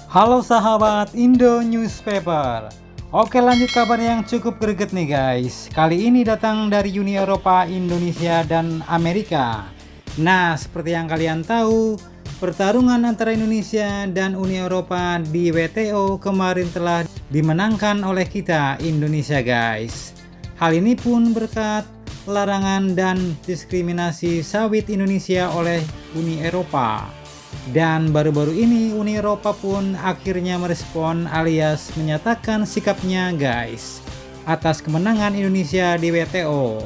Halo sahabat Indo Newspaper. Oke, lanjut kabar yang cukup greget nih guys. Kali ini datang dari Uni Eropa, Indonesia, dan Amerika. Nah, seperti yang kalian tahu, pertarungan antara Indonesia dan Uni Eropa di WTO kemarin telah dimenangkan oleh kita, Indonesia guys. Hal ini pun berkat larangan dan diskriminasi sawit Indonesia oleh Uni Eropa. Dan baru-baru ini Uni Eropa pun akhirnya merespon alias menyatakan sikapnya guys atas kemenangan Indonesia di WTO.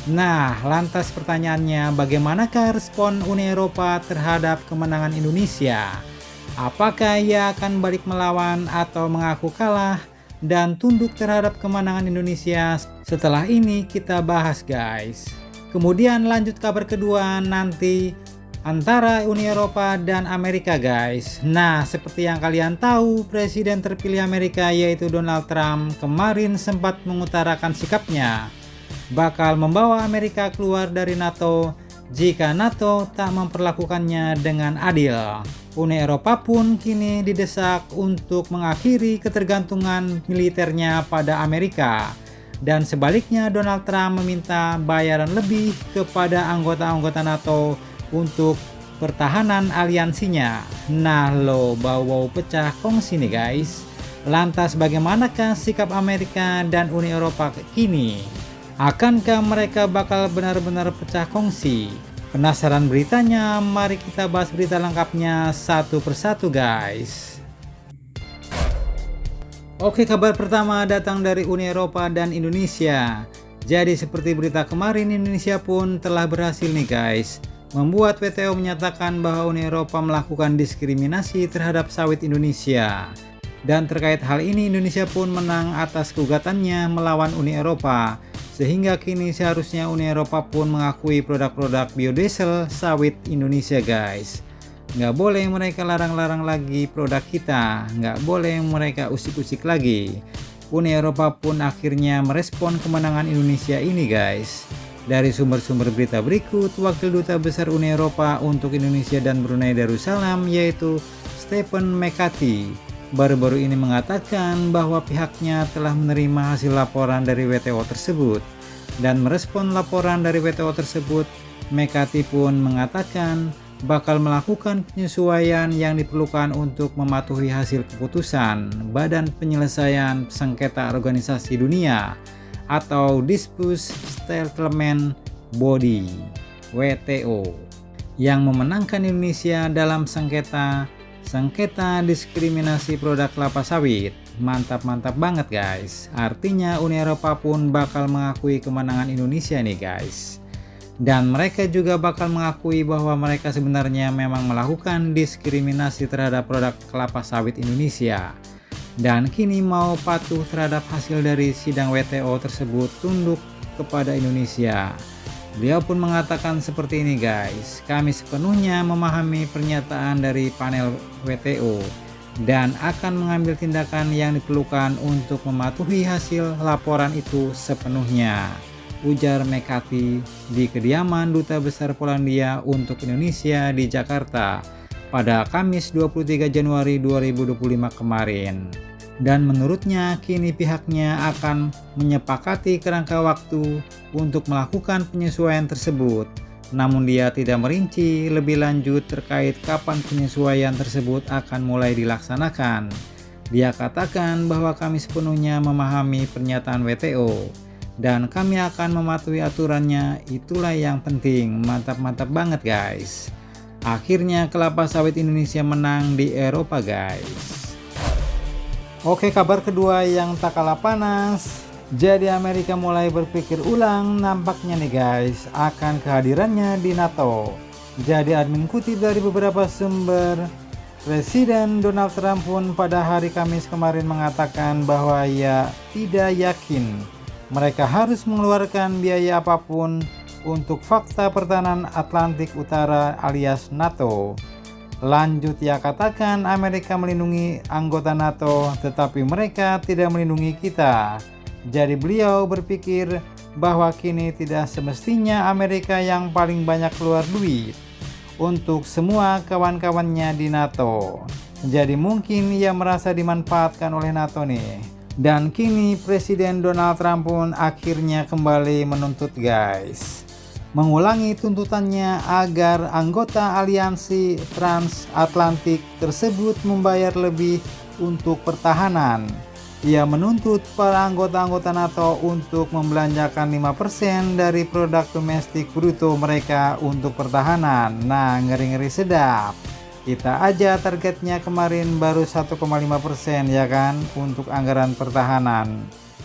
Nah, lantas pertanyaannya, bagaimanakah respon Uni Eropa terhadap kemenangan Indonesia? Apakah ia akan balik melawan atau mengaku kalah dan tunduk terhadap kemenangan Indonesia? Setelah ini kita bahas guys. Kemudian lanjut kabar kedua nanti antara Uni Eropa dan Amerika guys. Nah, seperti yang kalian tahu, Presiden terpilih Amerika yaitu Donald Trump kemarin sempat mengutarakan sikapnya bakal membawa Amerika keluar dari NATO jika NATO tak memperlakukannya dengan adil. Uni Eropa pun kini didesak untuk mengakhiri ketergantungan militernya pada Amerika. Dan sebaliknya Donald Trump meminta bayaran lebih kepada anggota-anggota NATO untuk pertahanan aliansinya. Nah lo, bau-bau pecah kongsi nih guys. Lantas bagaimanakah sikap Amerika dan Uni Eropa kini? Akankah mereka bakal benar-benar pecah kongsi? Penasaran beritanya? Mari kita bahas berita lengkapnya satu persatu guys. Oke, kabar pertama datang dari Uni Eropa dan Indonesia. Jadi seperti berita kemarin, Indonesia pun telah berhasil nih guys membuat WTO menyatakan bahwa Uni Eropa melakukan diskriminasi terhadap sawit Indonesia. Dan terkait hal ini Indonesia pun menang atas gugatannya melawan Uni Eropa. Sehingga kini seharusnya Uni Eropa pun mengakui produk-produk biodiesel sawit Indonesia guys. Nggak boleh mereka larang-larang lagi produk kita, nggak boleh mereka usik-usik lagi. Uni Eropa pun akhirnya merespon kemenangan Indonesia ini guys. Dari sumber-sumber berita berikut, Wakil Duta Besar Uni Eropa untuk Indonesia dan Brunei Darussalam yaitu Stephen McCarthy baru-baru ini mengatakan bahwa pihaknya telah menerima hasil laporan dari WTO tersebut. Dan merespon laporan dari WTO tersebut, McCarthy pun mengatakan bakal melakukan penyesuaian yang diperlukan untuk mematuhi hasil keputusan Badan Penyelesaian Sengketa Organisasi Dunia atau Dispute Settlement Body WTO yang memenangkan Indonesia dalam sengketa diskriminasi produk kelapa sawit. Mantap banget guys. Artinya Uni Eropa pun bakal mengakui kemenangan Indonesia nih guys. Dan mereka juga bakal mengakui bahwa mereka sebenarnya memang melakukan diskriminasi terhadap produk kelapa sawit Indonesia. Dan kini mau patuh terhadap hasil dari sidang WTO tersebut, tunduk kepada Indonesia. Beliau pun mengatakan seperti ini guys, kami sepenuhnya memahami pernyataan dari panel WTO dan akan mengambil tindakan yang diperlukan untuk mematuhi hasil laporan itu sepenuhnya, ujar McCarthy di kediaman Duta Besar Polandia untuk Indonesia di Jakarta pada Kamis 23 Januari 2025 kemarin. Dan menurutnya kini pihaknya akan menyepakati kerangka waktu untuk melakukan penyesuaian tersebut. Namun dia tidak merinci lebih lanjut terkait kapan penyesuaian tersebut akan mulai dilaksanakan. Dia katakan bahwa kami sepenuhnya memahami pernyataan WTO dan kami akan mematuhi aturannya, itulah yang penting. Mantap banget guys. Akhirnya kelapa sawit Indonesia menang di Eropa guys. Oke, kabar kedua yang tak kalah panas. Jadi Amerika mulai berpikir ulang nampaknya nih guys akan kehadirannya di NATO. Jadi admin kutip dari beberapa sumber, Presiden Donald Trump pun pada hari Kamis kemarin mengatakan bahwa ia tidak yakin mereka harus mengeluarkan biaya apapun untuk fakta pertahanan Atlantik Utara alias NATO. Lanjut ia katakan Amerika melindungi anggota NATO tetapi mereka tidak melindungi kita. Jadi beliau berpikir bahwa kini tidak semestinya Amerika yang paling banyak keluar duit untuk semua kawan-kawannya di NATO. Jadi mungkin ia merasa dimanfaatkan oleh NATO nih. Dan kini Presiden Donald Trump pun akhirnya kembali menuntut guys, mengulangi tuntutannya agar anggota aliansi transatlantik tersebut membayar lebih untuk pertahanan. Ia menuntut para anggota-anggota NATO untuk membelanjakan 5% dari produk domestik bruto mereka untuk pertahanan. Nah, ngeri-ngeri sedap. Kita aja targetnya kemarin baru 1,5% ya kan untuk anggaran pertahanan.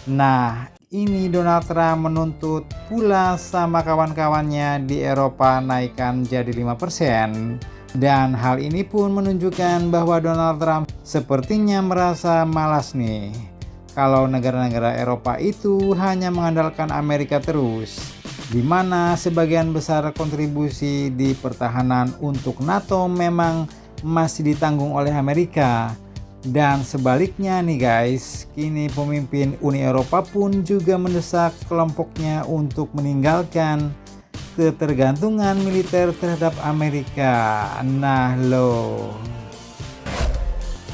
Nah, ini Donald Trump menuntut pula sama kawan-kawannya di Eropa naikkan jadi 5%. Dan hal ini pun menunjukkan bahwa Donald Trump sepertinya merasa malas nih kalau negara-negara Eropa itu hanya mengandalkan Amerika terus, di mana sebagian besar kontribusi di pertahanan untuk NATO memang masih ditanggung oleh Amerika. Dan sebaliknya nih guys, kini pemimpin Uni Eropa pun juga mendesak kelompoknya untuk meninggalkan ketergantungan militer terhadap Amerika. Nah loh.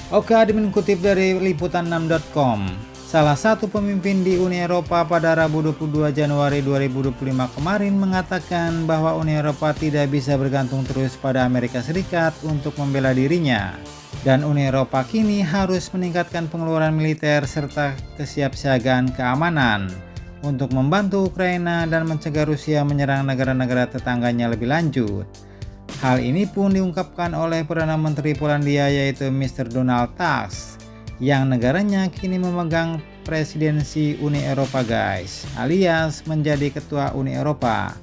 Oke, admin kutip dari liputan6.com. Salah satu pemimpin di Uni Eropa pada Rabu 22 Januari 2025 kemarin mengatakan bahwa Uni Eropa tidak bisa bergantung terus pada Amerika Serikat untuk membela dirinya. Dan Uni Eropa kini harus meningkatkan pengeluaran militer serta kesiapsiagaan keamanan untuk membantu Ukraina dan mencegah Rusia menyerang negara-negara tetangganya lebih lanjut. Hal ini pun diungkapkan oleh Perdana Menteri Polandia yaitu Mr. Donald Tusk, yang negaranya kini memegang presidensi Uni Eropa guys, alias menjadi ketua Uni Eropa.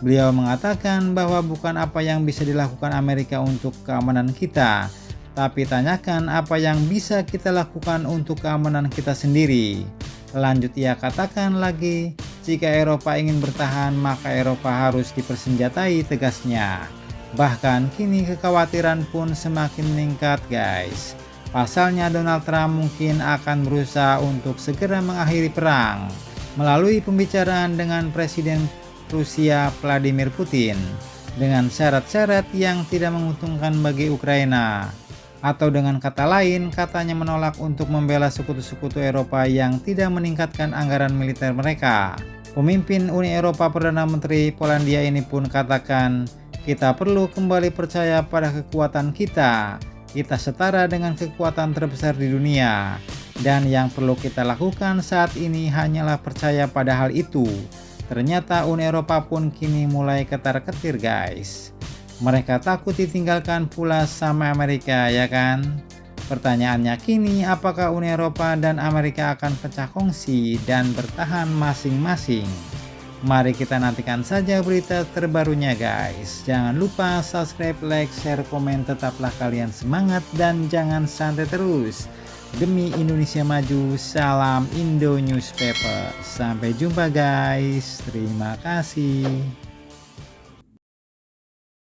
Beliau mengatakan bahwa bukan apa yang bisa dilakukan Amerika untuk keamanan kita, tapi tanyakan apa yang bisa kita lakukan untuk keamanan kita sendiri. Lanjut ia katakan lagi, jika Eropa ingin bertahan maka Eropa harus dipersenjatai, tegasnya. Bahkan kini kekhawatiran pun semakin meningkat guys. Pasalnya Donald Trump mungkin akan berusaha untuk segera mengakhiri perang melalui pembicaraan dengan Presiden Rusia Vladimir Putin dengan syarat-syarat yang tidak menguntungkan bagi Ukraina. Atau dengan kata lain, katanya menolak untuk membela sekutu-sekutu Eropa yang tidak meningkatkan anggaran militer mereka. Pemimpin Uni Eropa Perdana Menteri Polandia ini pun katakan, kita perlu kembali percaya pada kekuatan kita. Kita setara dengan kekuatan terbesar di dunia. Dan yang perlu kita lakukan saat ini hanyalah percaya pada hal itu. Ternyata Uni Eropa pun kini mulai ketar-ketir guys. Mereka takut ditinggalkan pula sama Amerika ya kan. Pertanyaannya kini, apakah Uni Eropa dan Amerika akan pecah kongsi dan bertahan masing-masing? Mari kita nantikan saja berita terbarunya guys. Jangan lupa subscribe, like, share, komen. Tetaplah kalian semangat dan jangan santai terus. Demi Indonesia maju, salam Indo Newspaper. Sampai jumpa guys. Terima kasih.